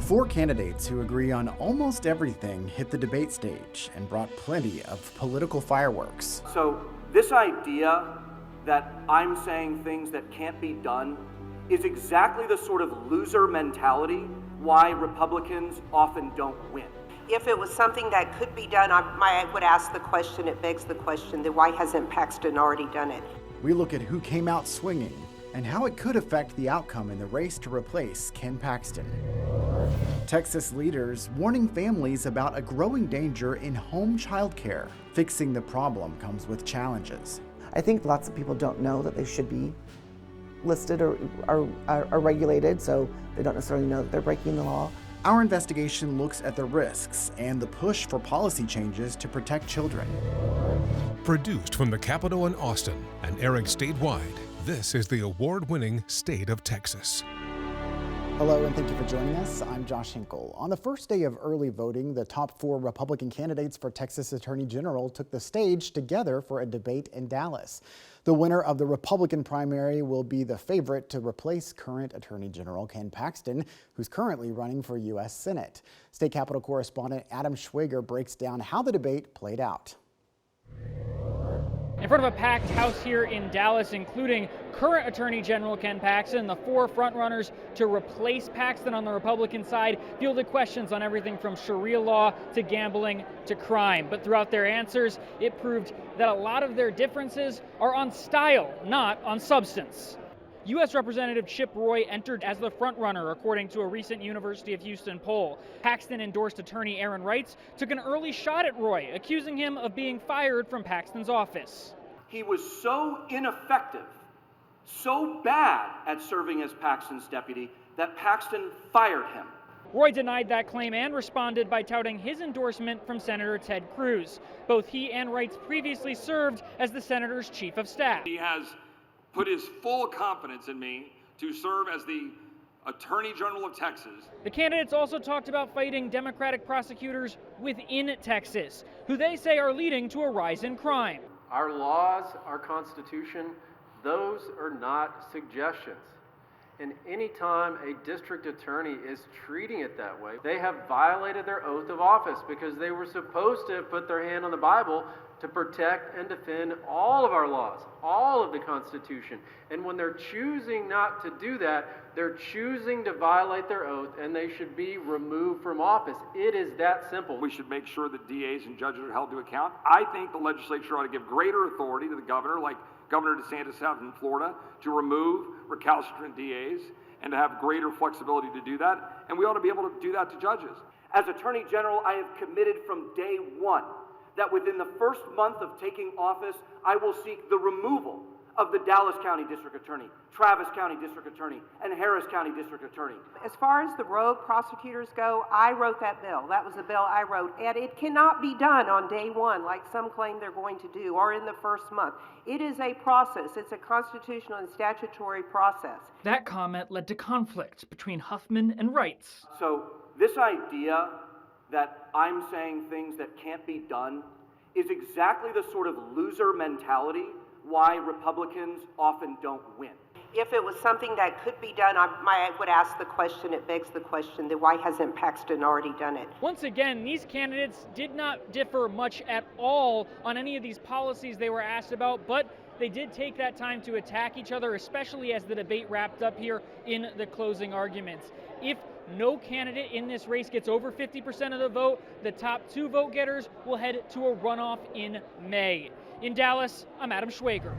Four candidates who agree on almost everything hit the debate stage and brought plenty of political fireworks. So this idea that I'm saying things that can't be done is exactly the sort of loser mentality why Republicans often don't win. If it was something that could be done, I would ask the question, it begs the question, then why hasn't Paxton already done it? We look at who came out swinging and how it could affect the outcome in the race to replace Ken Paxton. Texas leaders warning families about a growing danger in home child care. Fixing the problem comes with challenges. I think lots of people don't know that they should be listed or are regulated, so they don't necessarily know that they're breaking the law. Our investigation looks at the risks and the push for policy changes to protect children. Produced from the Capitol in Austin and airing statewide, this is the award-winning State of Texas. Hello and thank you for joining us. I'm Josh Hinkle. On the first day of early voting, the top four Republican candidates for Texas Attorney General took the stage together for a debate in Dallas. The winner of the Republican primary will be the favorite to replace current Attorney General Ken Paxton, who's currently running for U.S. Senate. State Capitol correspondent Adam Schwager breaks down how the debate played out. In front of a packed house here in Dallas, including current Attorney General Ken Paxton, the four frontrunners to replace Paxton on the Republican side fielded questions on everything from Sharia law to gambling to crime. But throughout their answers, it proved that a lot of their differences are on style, not on substance. U.S. Representative Chip Roy entered as the frontrunner, according to a recent University of Houston poll. Paxton endorsed attorney Aaron Reitz took an early shot at Roy, accusing him of being fired from Paxton's office. He was so ineffective, so bad at serving as Paxton's deputy, that Paxton fired him. Roy denied that claim and responded by touting his endorsement from Senator Ted Cruz. Both he and Reitz previously served as the senator's chief of staff. He has put his full confidence in me to serve as the Attorney General of Texas. The candidates also talked about fighting Democratic prosecutors within Texas, who they say are leading to a rise in crime. Our laws, our Constitution, those are not suggestions. And anytime a district attorney is treating it that way, they have violated their oath of office because they were supposed to put their hand on the Bible to protect and defend all of our laws, all of the Constitution. And when they're choosing not to do that, they're choosing to violate their oath, and they should be removed from office. It is that simple. We should make sure that DAs and judges are held to account. I think the legislature ought to give greater authority to the governor, like Governor DeSantis has in Florida, to remove recalcitrant DAs and to have greater flexibility to do that. And we ought to be able to do that to judges. As Attorney General, I have committed from day one that within the first month of taking office, I will seek the removal of the Dallas County District Attorney, Travis County District Attorney, and Harris County District Attorney. As far as the rogue prosecutors go, I wrote that bill. That was the bill I wrote. And it cannot be done on day one like some claim they're going to do, or in the first month. It is a process. It's a constitutional and statutory process. That comment led to conflict between Huffman and Reitz. So this idea that I'm saying things that can't be done is exactly the sort of loser mentality why Republicans often don't win. If it was something that could be done, I would ask the question, it begs the question, then why hasn't Paxton already done it? Once again, these candidates did not differ much at all on any of these policies they were asked about, but they did take that time to attack each other, especially as the debate wrapped up here in the closing arguments. If no candidate in this race gets over 50% of the vote, the top two vote getters will head to a runoff in May. In Dallas, I'm Adam Schwager.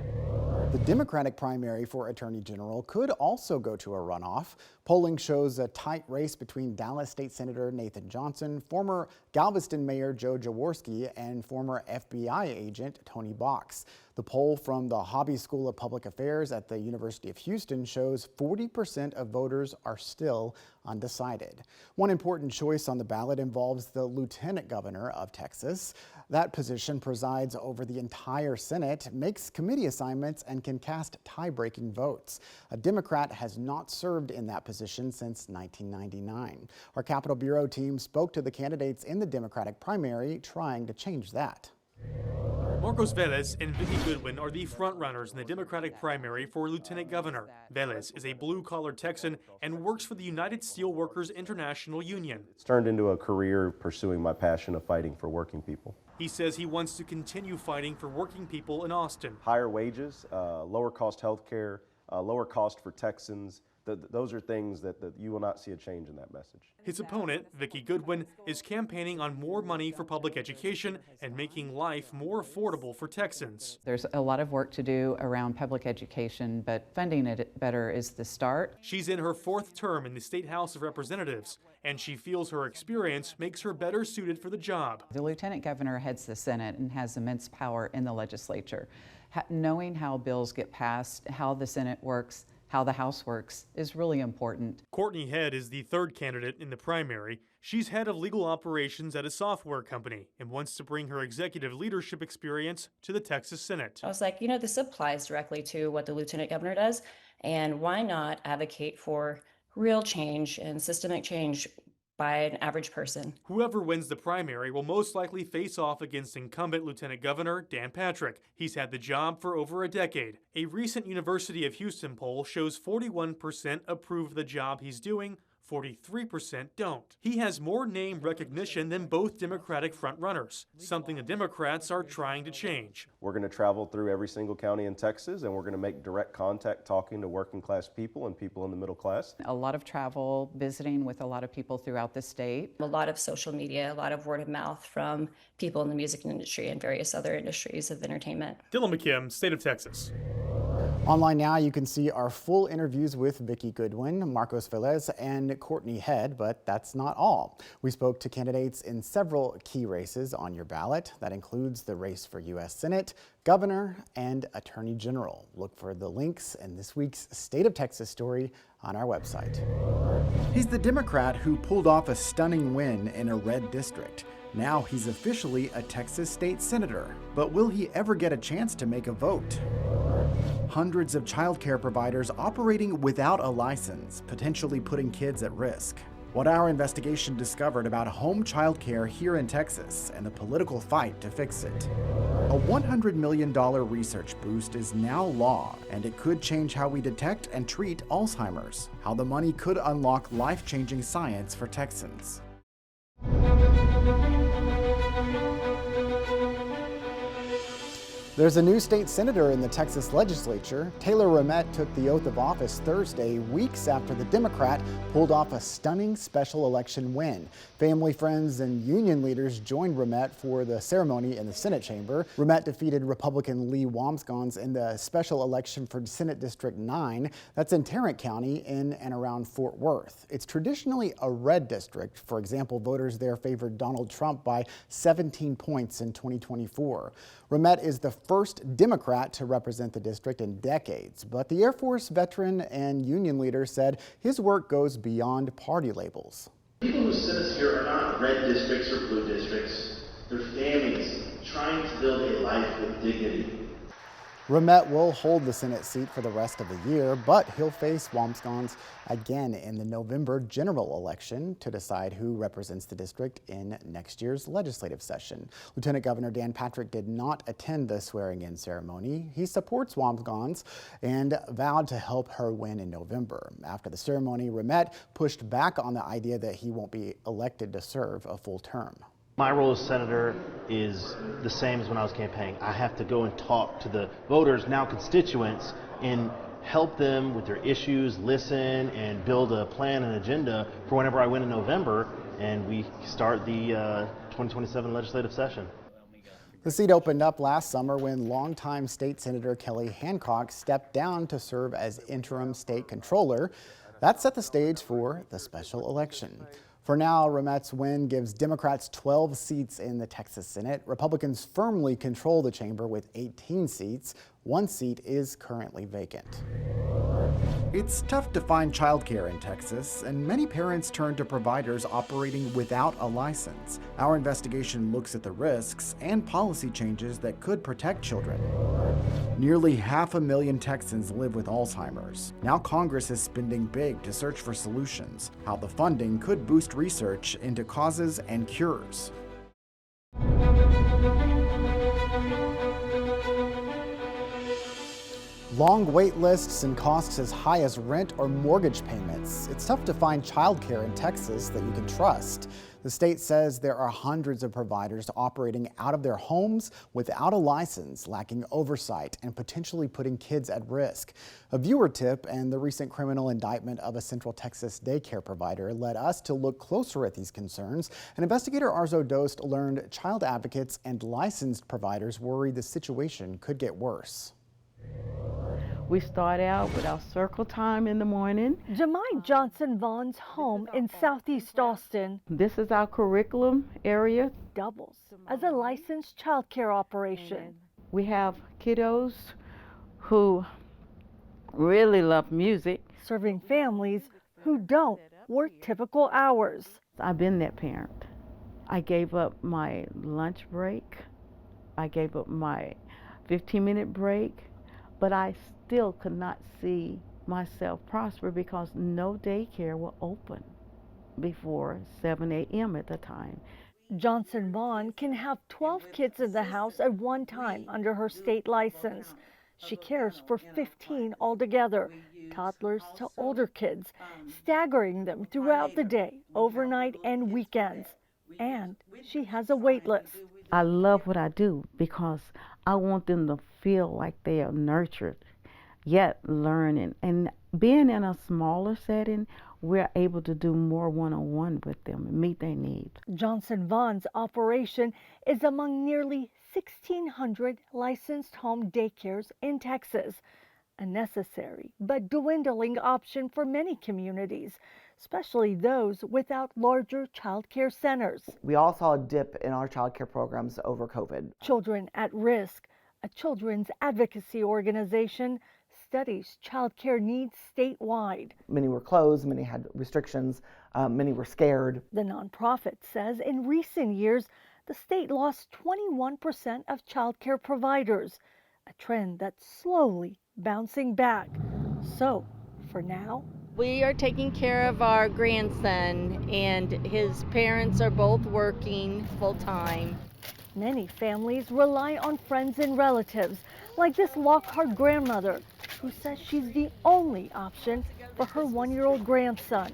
The Democratic primary for Attorney General could also go to a runoff. Polling shows a tight race between Dallas State Senator Nathan Johnson, former Galveston Mayor Joe Jaworski, and former FBI agent Tony Box. The poll from the Hobby School of Public Affairs at the University of Houston shows 40% of voters are still undecided. One important choice on the ballot involves the Lieutenant Governor of Texas. That position presides over the entire Senate, makes committee assignments, and can cast tie-breaking votes. A Democrat has not served in that position since 1999. Our Capitol Bureau team spoke to the candidates in the Democratic primary, trying to change that. Marcos Velez and Vicky Goodwin are the frontrunners in the Democratic primary for lieutenant governor. Velez is a blue-collar Texan and works for the United Steelworkers International Union. It's turned into a career pursuing my passion of fighting for working people. He says he wants to continue fighting for working people in Austin. Higher wages, lower cost health care, lower cost for Texans. Those are things that you will not see a change in that message. His opponent, Vicky Goodwin, is campaigning on more money for public education and making life more affordable for Texans. There's a lot of work to do around public education, but funding it better is the start. She's in her 4th term in the State House of Representatives, and she feels her experience makes her better suited for the job. The lieutenant governor heads the Senate and has immense power in the legislature. Knowing how bills get passed, how the Senate works, how the House works is really important. Courtney Head is the 3rd candidate in the primary. She's head of legal operations at a software company and wants to bring her executive leadership experience to the Texas Senate. I was like, this applies directly to what the lieutenant governor does, and why not advocate for real change and systemic change by an average person. Whoever wins the primary will most likely face off against incumbent Lieutenant Governor Dan Patrick. He's had the job for over a decade. A recent University of Houston poll shows 41% approve the job he's doing, 43% don't. He has more name recognition than both Democratic frontrunners, something the Democrats are trying to change. We're going to travel through every single county in Texas, and we're going to make direct contact talking to working class people and people in the middle class. A lot of travel, visiting with a lot of people throughout the state. A lot of social media, a lot of word of mouth from people in the music industry and various other industries of entertainment. Dylan McKim, State of Texas. Online now, you can see our full interviews with Vicky Goodwin, Marcos Velez, and Courtney Head, but that's not all. We spoke to candidates in several key races on your ballot. That includes the race for U.S. Senate, Governor, and Attorney General. Look for the links in this week's State of Texas story on our website. He's the Democrat who pulled off a stunning win in a red district. Now he's officially a Texas state senator. But will he ever get a chance to make a vote? Hundreds of childcare providers operating without a license, potentially putting kids at risk. What our investigation discovered about home childcare here in Texas and the political fight to fix it. A $100 million research boost is now law, and it could change how we detect and treat Alzheimer's. How the money could unlock life-changing science for Texans. There's a new state senator in the Texas Legislature. Taylor Rehmet took the oath of office Thursday, weeks after the Democrat pulled off a stunning special election win. Family, friends, and union leaders joined Rehmet for the ceremony in the Senate chamber. Rehmet defeated Republican Lee Wamsgans in the special election for Senate District 9. That's in Tarrant County in and around Fort Worth. It's traditionally a red district. For example, voters there favored Donald Trump by 17 points in 2024. Rehmet is the first Democrat to represent the district in decades, but the Air Force veteran and union leader said his work goes beyond party labels. People who sent us here are not red districts or blue districts. They're families trying to build a life with dignity. Rehmet will hold the Senate seat for the rest of the year, but he'll face Wamsgans again in the November general election to decide who represents the district in next year's legislative session. Lieutenant Governor Dan Patrick did not attend the swearing-in ceremony. He supports Wamsgans and vowed to help her win in November. After the ceremony, Rehmet pushed back on the idea that he won't be elected to serve a full term. My role as senator is the same as when I was campaigning. I have to go and talk to the voters, now constituents, and help them with their issues, listen, and build a plan and agenda for whenever I win in November and we start the 2027 legislative session. The seat opened up last summer when longtime state senator Kelly Hancock stepped down to serve as interim state controller. That set the stage for the special election. For now, Rehmet's win gives Democrats 12 seats in the Texas Senate. Republicans firmly control the chamber with 18 seats. One seat is currently vacant. It's tough to find childcare in Texas, and many parents turn to providers operating without a license. Our investigation looks at the risks and policy changes that could protect children. Nearly 500,000 Texans live with Alzheimer's. Now Congress is spending big to search for solutions, how the funding could boost research into causes and cures. Long wait lists and costs as high as rent or mortgage payments. It's tough to find childcare in Texas that you can trust. The state says there are hundreds of providers operating out of their homes without a license, lacking oversight, and potentially putting kids at risk. A viewer tip and the recent criminal indictment of a Central Texas daycare provider led us to look closer at these concerns. And investigator Arzo Dost learned child advocates and licensed providers worry the situation could get worse. We start out with our circle time in the morning. Jemai Johnson Vaughn's home in Southeast Austin. This is our curriculum area. Doubles as a licensed child care operation. We have kiddos who really love music. Serving families who don't work typical hours. I've been that parent. I gave up my lunch break. I gave up my 15-minute break. But I still could not see myself prosper because no daycare will open before 7 a.m. at the time. Johnson Vaughn can have 12 kids in the house at one time under her state license. She cares for 15 altogether, toddlers to older kids, staggering them throughout the day, overnight and weekends. And she has a wait list. I love what I do because I want them to feel like they are nurtured, yet learning. And being in a smaller setting, we're able to do more one-on-one with them and meet their needs. Johnson Vaughn's operation is among nearly 1,600 licensed home daycares in Texas, a necessary but dwindling option for many communities, especially those without larger child care centers. We all saw a dip in our child care programs over COVID. Children at Risk, a children's advocacy organization, studies child care needs statewide. Many were closed, many had restrictions, many were scared. The nonprofit says in recent years, the state lost 21% of child care providers, a trend that's slowly bouncing back. So, for now, we are taking care of our grandson, and his parents are both working full-time. Many families rely on friends and relatives, like this Lockhart grandmother, who says she's the only option for her 1-year-old grandson.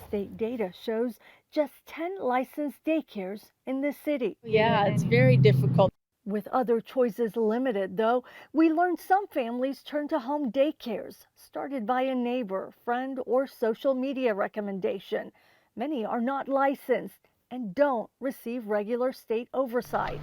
State data shows just 10 licensed daycares in the city. Yeah, it's very difficult. With other choices limited, though, we learned some families turn to home daycares, started by a neighbor, friend, or social media recommendation. Many are not licensed and don't receive regular state oversight.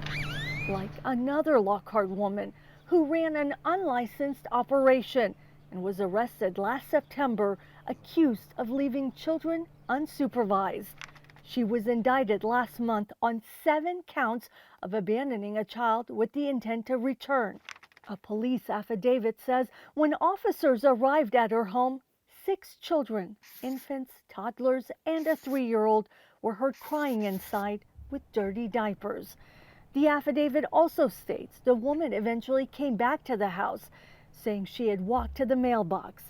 Like another Lockhart woman who ran an unlicensed operation and was arrested last September, accused of leaving children unsupervised. She was indicted last month on 7 counts of abandoning a child with the intent to return. A police affidavit says when officers arrived at her home, 6 children, infants, toddlers, and a 3-year-old, were heard crying inside with dirty diapers. The affidavit also states the woman eventually came back to the house, saying she had walked to the mailbox,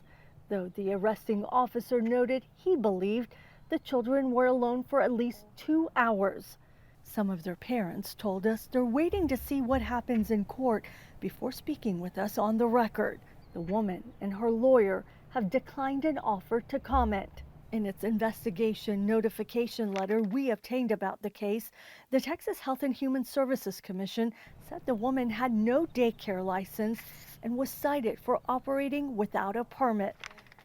though the arresting officer noted he believed the children were alone for at least 2 hours. Some of their parents told us they're waiting to see what happens in court before speaking with us on the record. The woman and her lawyer have declined an offer to comment. In its investigation notification letter we obtained about the case, the Texas Health and Human Services Commission said the woman had no daycare license and was cited for operating without a permit.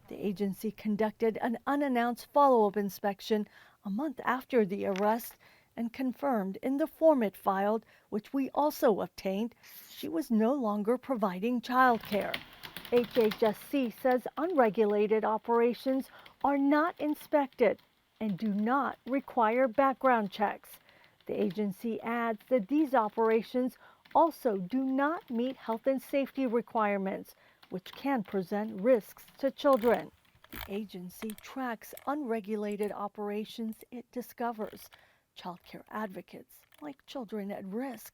The agency conducted an unannounced follow-up inspection a month after the arrest and confirmed in the form it filed, which we also obtained, she was no longer providing child care. HHSC says unregulated operations are not inspected and do not require background checks. The agency adds that these operations also do not meet health and safety requirements, which can present risks to children. The agency tracks unregulated operations it discovers. Child care advocates, like Children at Risk,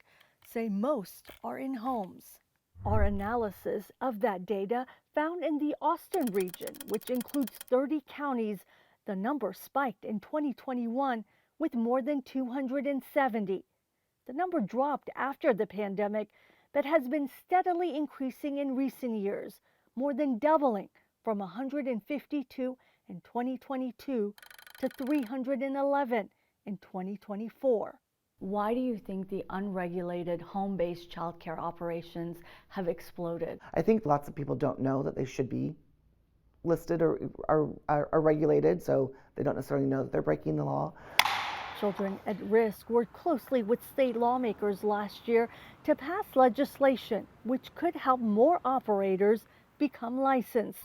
say most are in homes. Our analysis of that data found in the Austin region, which includes 30 counties, the number spiked in 2021 with more than 270. The number dropped after the pandemic, but has been steadily increasing in recent years, more than doubling from 152 in 2022 to 311 in 2024. Why do you think the unregulated home-based childcare operations have exploded? I think lots of people don't know that they should be listed or are regulated, so they don't necessarily know that they're breaking the law. Children at Risk worked closely with state lawmakers last year to pass legislation which could help more operators become licensed.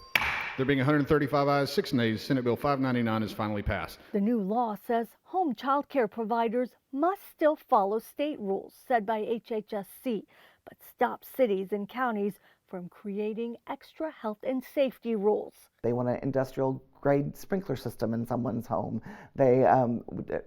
There being 135 ayes, 6 nays, Senate Bill 599 is finally passed. The new law says home child care providers must still follow state rules set by HHSC, but stops cities and counties from creating extra health and safety rules. They want an industrial grade sprinkler system in someone's home. They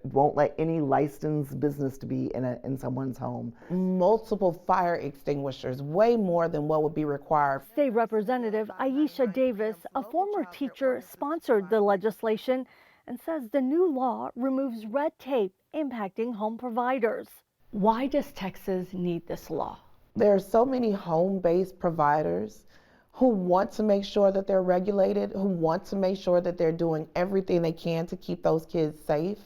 won't let any licensed business to be in someone's home. Multiple fire extinguishers, way more than what would be required. State Representative Aisha Davis, a former teacher, sponsored the legislation and says the new law removes red tape impacting home providers. Why does Texas need this law? There are so many home-based providers who want to make sure that they're regulated, who want to make sure that they're doing everything they can to keep those kids safe.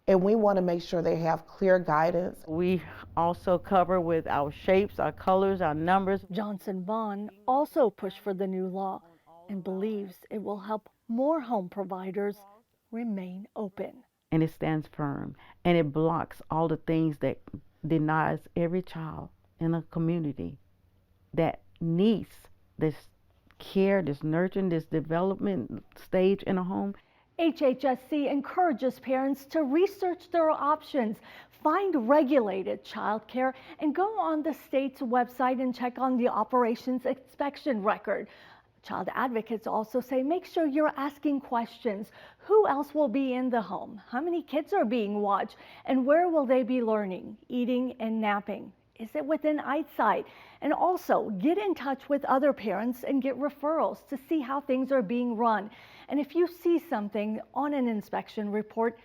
And we want to make sure they have clear guidance. We also cover with our shapes, our colors, our numbers. Johnson Vaughn also pushed for the new law and believes it will help more home providers remain open. And it stands firm, and it blocks all the things that denies every child in a community that needs this care, this nurturing, this development stage in a home. HHSC encourages parents to research their options, find regulated childcare, and go on the state's website and check on the operations inspection record. Child advocates also say make sure you're asking questions. Who else will be in the home? How many kids are being watched? And where will they be learning, eating, and napping? Is it within eyesight? And also get in touch with other parents and get referrals to see how things are being run. And if you see something on an inspection report,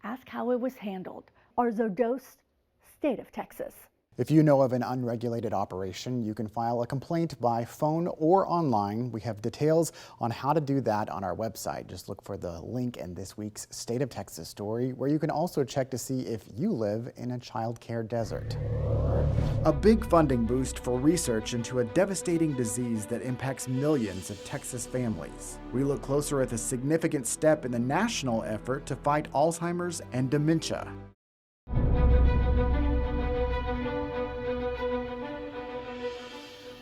ask how it was handled. Arzo Dost, State of Texas. If you know of an unregulated operation, you can file a complaint by phone or online. We have details on how to do that on our website. Just look for the link in this week's State of Texas story, where you can also check to see if you live in a child care desert. A big funding boost for research into a devastating disease that impacts millions of Texas families. We look closer at the significant step in the national effort to fight Alzheimer's and dementia.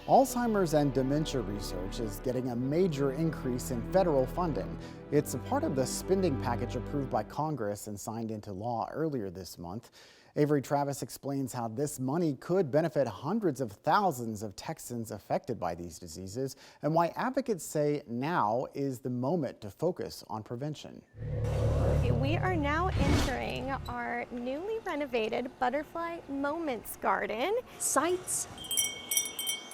Alzheimer's and dementia research is getting a major increase in federal funding. It's a part of the spending package approved by Congress and signed into law earlier this month. Avery Travis explains how this money could benefit hundreds of thousands of Texans affected by these diseases and why advocates say now is the moment to focus on prevention. We are now entering our newly renovated Butterfly Moments Garden. Sights,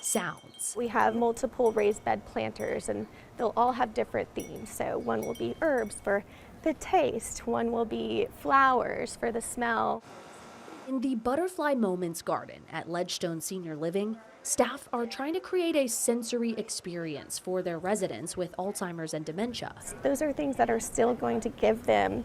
sounds. We have multiple raised bed planters and they'll all have different themes. So one will be herbs for the taste, one will be flowers for the smell. In the Butterfly Moments Garden at Ledgestone Senior Living, staff are trying to create a sensory experience for their residents with Alzheimer's and dementia. Those are things that are still going to give them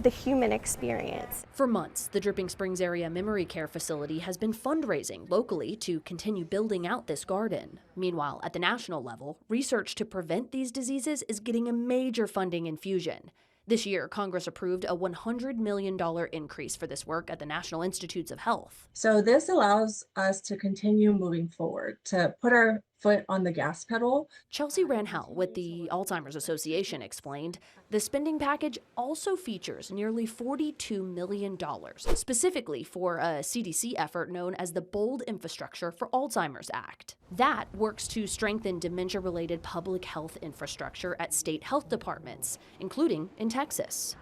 the human experience. For months, the Dripping Springs Area Memory Care Facility has been fundraising locally to continue building out this garden. Meanwhile, at the national level, research to prevent these diseases is getting a major funding infusion. This year, Congress approved a $100 million increase for this work at the National Institutes of Health. So this allows us to continue moving forward, to put our foot on the gas pedal. Chelsea Ranhel with the Alzheimer's Association explained the spending package also features nearly $42 million, specifically for a CDC effort known as the Bold Infrastructure for Alzheimer's Act. That works to strengthen dementia-related public health infrastructure at state health departments, including in Texas.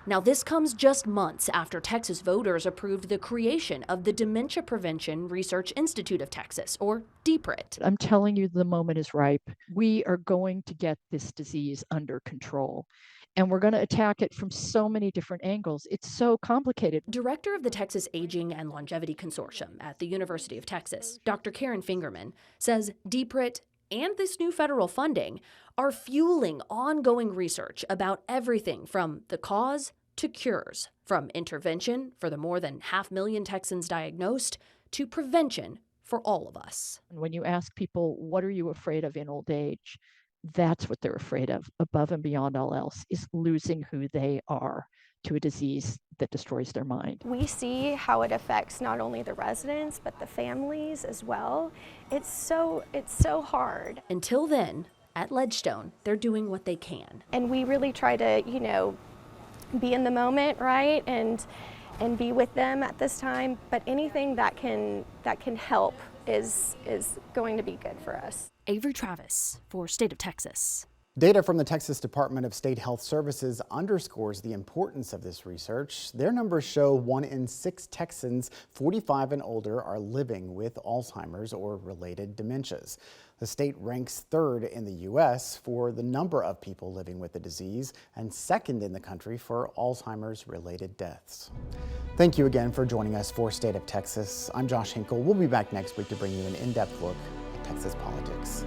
Now, this comes just months after Texas voters approved the creation of the Dementia Prevention Research Institute of Texas, or DPRIT. I'm telling you, the moment is ripe. We are going to get this disease under control. And we're going to attack it from so many different angles. It's so complicated. Director of the Texas Aging and Longevity Consortium at the University of Texas, Dr. Karen Fingerman, says DPRIT and this new federal funding are fueling ongoing research about everything from the cause to cures, from intervention for the more than 500,000 Texans diagnosed to prevention for all of us. When you ask people, what are you afraid of in old age? That's what they're afraid of, above and beyond all else, is losing who they are to a disease that destroys their mind. We see how it affects not only the residents, but the families as well. It's so hard. Until then, at Ledgestone, they're doing what they can. And we really try to, be in the moment, right? And be with them at this time. But anything that can help is going to be good for us. Avery Travis for State of Texas. Data from the Texas Department of State Health Services underscores the importance of this research. Their numbers show 1 in 6 Texans 45 and older are living with Alzheimer's or related dementias. The state ranks 3rd in the U.S. for the number of people living with the disease and 2nd in the country for Alzheimer's related deaths. Thank you again for joining us for State of Texas. I'm Josh Hinkle. We'll be back next week to bring you an in-depth look at Texas politics.